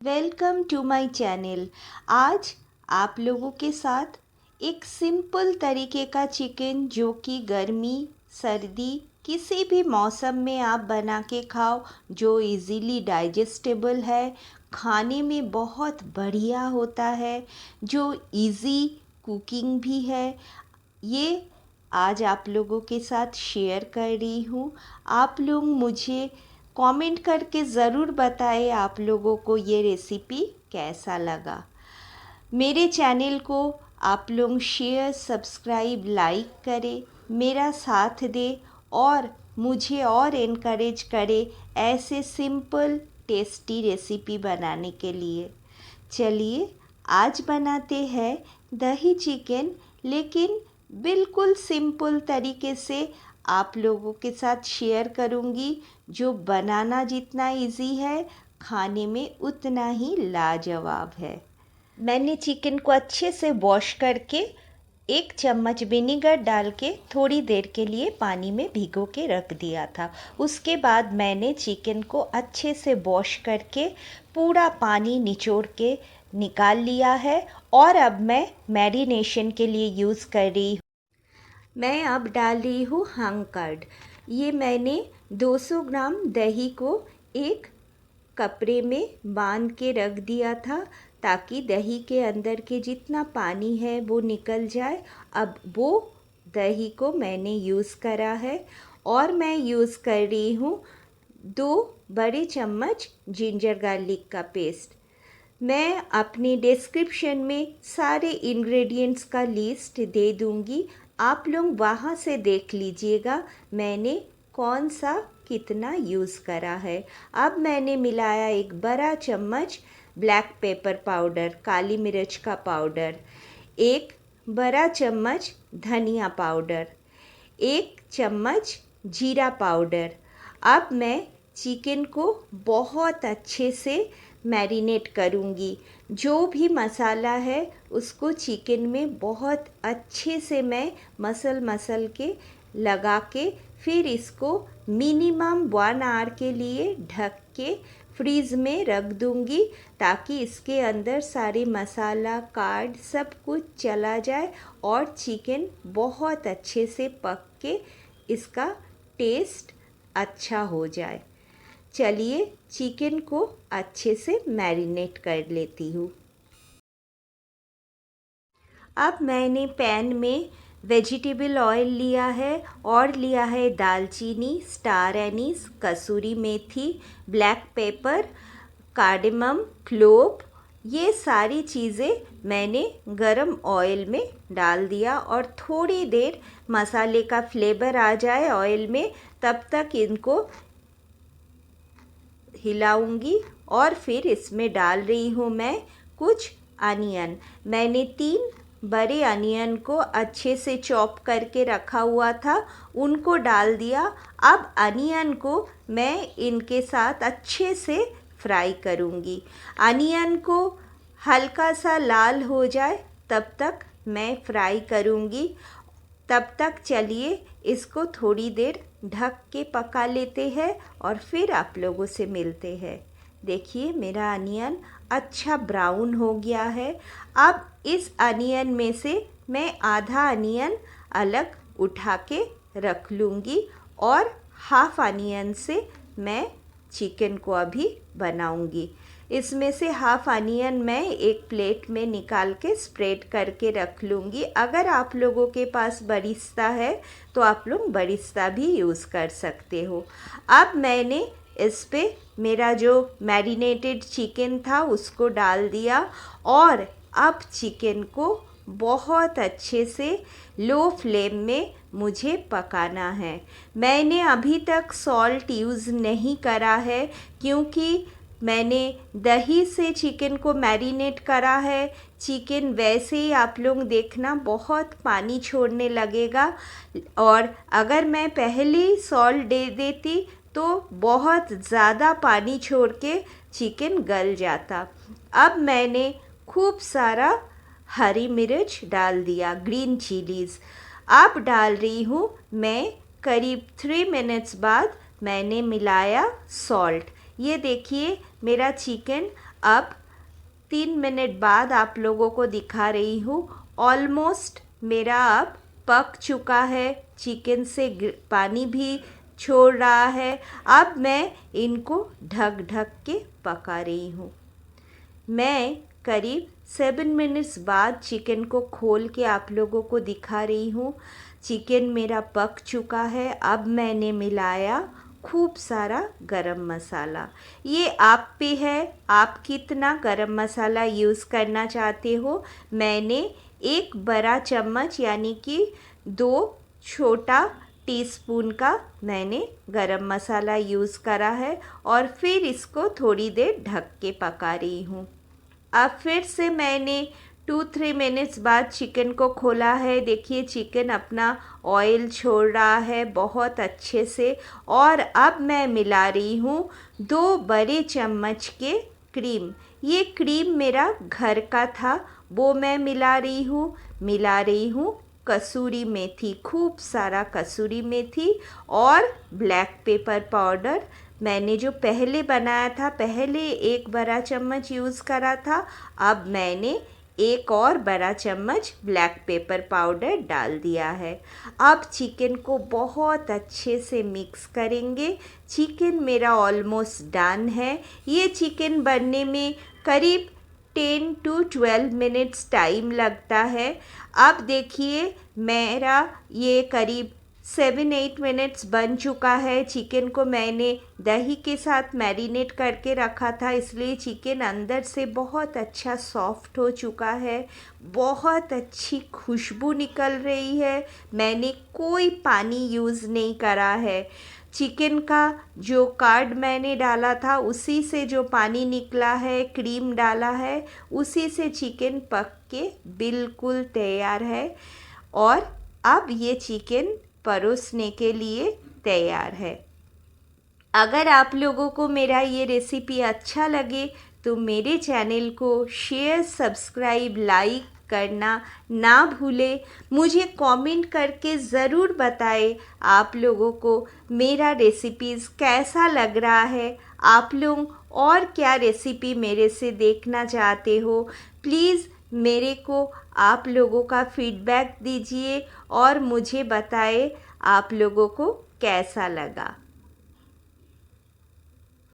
Welcome to my channel. आज आप लोगों के साथ एक सिंपल तरीके का चिकन जो कि गर्मी सर्दी किसी भी मौसम में आप बना के खाओ, जो इजीली डाइजेस्टेबल है, खाने में बहुत बढ़िया होता है, जो इजी कुकिंग भी है, ये आज आप लोगों के साथ शेयर कर रही हूँ। आप लोग मुझे कमेंट करके ज़रूर बताएं आप लोगों को ये रेसिपी कैसा लगा। मेरे चैनल को आप लोग शेयर सब्सक्राइब लाइक करें, मेरा साथ दें और मुझे और इनकरेज करें ऐसे सिंपल टेस्टी रेसिपी बनाने के लिए। चलिए आज बनाते हैं दही चिकन, लेकिन बिल्कुल सिंपल तरीके से आप लोगों के साथ शेयर करूंगी, जो बनाना जितना इजी है खाने में उतना ही लाजवाब है। मैंने चिकन को अच्छे से वॉश करके 1 चम्मच विनेगर डाल के थोड़ी देर के लिए पानी में भिगो के रख दिया था। उसके बाद मैंने चिकन को अच्छे से वॉश करके पूरा पानी निचोड़ के निकाल लिया है और अब मैं मैरिनेशन के लिए यूज़ कर रही हूँ। मैं अब डाल रही हूँ हंग कर्ड। ये मैंने 200 ग्राम दही को एक कपड़े में बांध के रख दिया था ताकि दही के अंदर के जितना पानी है वो निकल जाए। अब वो दही को मैंने यूज़ करा है और मैं यूज़ कर रही हूँ 2 बड़े चम्मच जिंजर गार्लिक का पेस्ट। मैं अपने डिस्क्रिप्शन में सारे इंग्रेडिएंट्स का लिस्ट दे दूँगी, आप लोग वहाँ से देख लीजिएगा मैंने कौन सा कितना यूज़ करा है। अब मैंने मिलाया 1 बड़ा चम्मच ब्लैक पेपर पाउडर, काली मिर्च का पाउडर, 1 बड़ा चम्मच धनिया पाउडर, 1 चम्मच जीरा पाउडर। अब मैं चिकन को बहुत अच्छे से मैरिनेट करूँगी। जो भी मसाला है उसको चिकन में बहुत अच्छे से मैं मसल के लगा के फिर इसको मिनिमम 1 आवर के लिए ढक के फ्रीज़ में रख दूँगी ताकि इसके अंदर सारे मसाला कार्ड सब कुछ चला जाए और चिकन बहुत अच्छे से पक के इसका टेस्ट अच्छा हो जाए। चलिए चिकन को अच्छे से मैरिनेट कर लेती हूँ। अब मैंने पैन में वेजिटेबल ऑयल लिया है और लिया है दालचीनी, स्टार एनीस, कसूरी मेथी, ब्लैक पेपर, कार्डेमम, क्लोव। ये सारी चीज़ें मैंने गरम ऑयल में डाल दिया और थोड़ी देर मसाले का फ्लेवर आ जाए ऑयल में, तब तक इनको हिलाऊंगी और फिर इसमें डाल रही हूँ मैं कुछ अनियन। मैंने 3 बड़े अनियन को अच्छे से चॉप करके रखा हुआ था, उनको डाल दिया। अब अनियन को मैं इनके साथ अच्छे से फ्राई करूँगी। अनियन को हल्का सा लाल हो जाए तब तक मैं फ्राई करूँगी। तब तक चलिए इसको थोड़ी देर ढक के पका लेते हैं और फिर आप लोगों से मिलते हैं। देखिए मेरा अनियन अच्छा ब्राउन हो गया है। अब इस अनियन में से मैं आधा अनियन अलग उठा के रख लूँगी और हाफ अनियन से मैं चिकन को अभी बनाऊँगी। इसमें से हाफ अनियन मैं एक प्लेट में निकाल के स्प्रेड करके रख लूँगी। अगर आप लोगों के पास बरिस्ता है तो आप लोग बरिस्ता भी यूज़ कर सकते हो। अब मैंने इस पे मेरा जो मैरिनेटेड चिकन था उसको डाल दिया और अब चिकन को बहुत अच्छे से लो फ्लेम में मुझे पकाना है। मैंने अभी तक सॉल्ट यूज़ नहीं करा है क्योंकि मैंने दही से चिकन को मैरिनेट करा है। चिकन वैसे ही आप लोग देखना बहुत पानी छोड़ने लगेगा और अगर मैं पहले ही सॉल्ट दे देती तो बहुत ज़्यादा पानी छोड़ के चिकन गल जाता। अब मैंने खूब सारा हरी मिर्च डाल दिया, ग्रीन चिलीज़। अब डाल रही हूँ मैं करीब 3 मिनट्स बाद मैंने मिलाया सॉल्ट। ये देखिए मेरा चिकन अब 3 मिनट बाद आप लोगों को दिखा रही हूँ। ऑलमोस्ट मेरा अब पक चुका है, चिकन से पानी भी छोड़ रहा है। अब मैं इनको ढक ढक के पका रही हूँ। मैं करीब 7 मिनट्स बाद चिकन को खोल के आप लोगों को दिखा रही हूँ। चिकन मेरा पक चुका है। अब मैंने मिलाया खूब सारा गरम मसाला। ये आप पे है, आप कितना गरम मसाला यूज़ करना चाहते हो। मैंने 1 बड़ा चम्मच यानी कि 2 छोटा टीस्पून का मैंने गरम मसाला यूज़ करा है और फिर इसको थोड़ी देर ढक के पका रही हूँ। अब फिर से मैंने 2-3 मिनट्स बाद चिकन को खोला है। देखिए चिकन अपना ऑयल छोड़ रहा है बहुत अच्छे से। और अब मैं मिला रही हूँ 2 बड़े चम्मच के क्रीम। ये क्रीम मेरा घर का था, वो मैं मिला रही हूँ कसूरी मेथी, खूब सारा कसूरी मेथी और ब्लैक पेपर पाउडर। मैंने जो पहले बनाया था, पहले 1 बड़ा चम्मच यूज़ करा था, अब मैंने 1 और बड़ा चम्मच ब्लैक पेपर पाउडर डाल दिया है। अब चिकन को बहुत अच्छे से मिक्स करेंगे। चिकन मेरा ऑलमोस्ट डन है। ये चिकन बनने में करीब 10 to 12 मिनट्स टाइम लगता है। अब देखिए मेरा ये करीब 7-8 मिनट्स बन चुका है। चिकन को मैंने दही के साथ मैरिनेट करके रखा था, इसलिए चिकन अंदर से बहुत अच्छा सॉफ्ट हो चुका है। बहुत अच्छी खुशबू निकल रही है। मैंने कोई पानी यूज़ नहीं करा है। चिकन का जो कर्ड मैंने डाला था उसी से जो पानी निकला है, क्रीम डाला है, उसी से चिकन पक के बिल्कुल तैयार है। और अब ये चिकन परोसने के लिए तैयार है। अगर आप लोगों को मेरा ये रेसिपी अच्छा लगे तो मेरे चैनल को शेयर, सब्सक्राइब, लाइक करना ना भूलें। मुझे कमेंट करके ज़रूर बताएं आप लोगों को मेरा रेसिपीज़ कैसा लग रहा है। आप लोग और क्या रेसिपी मेरे से देखना चाहते हो, प्लीज़ मेरे को आप लोगों का फीडबैक दीजिए और मुझे बताएं आप लोगों को कैसा लगा।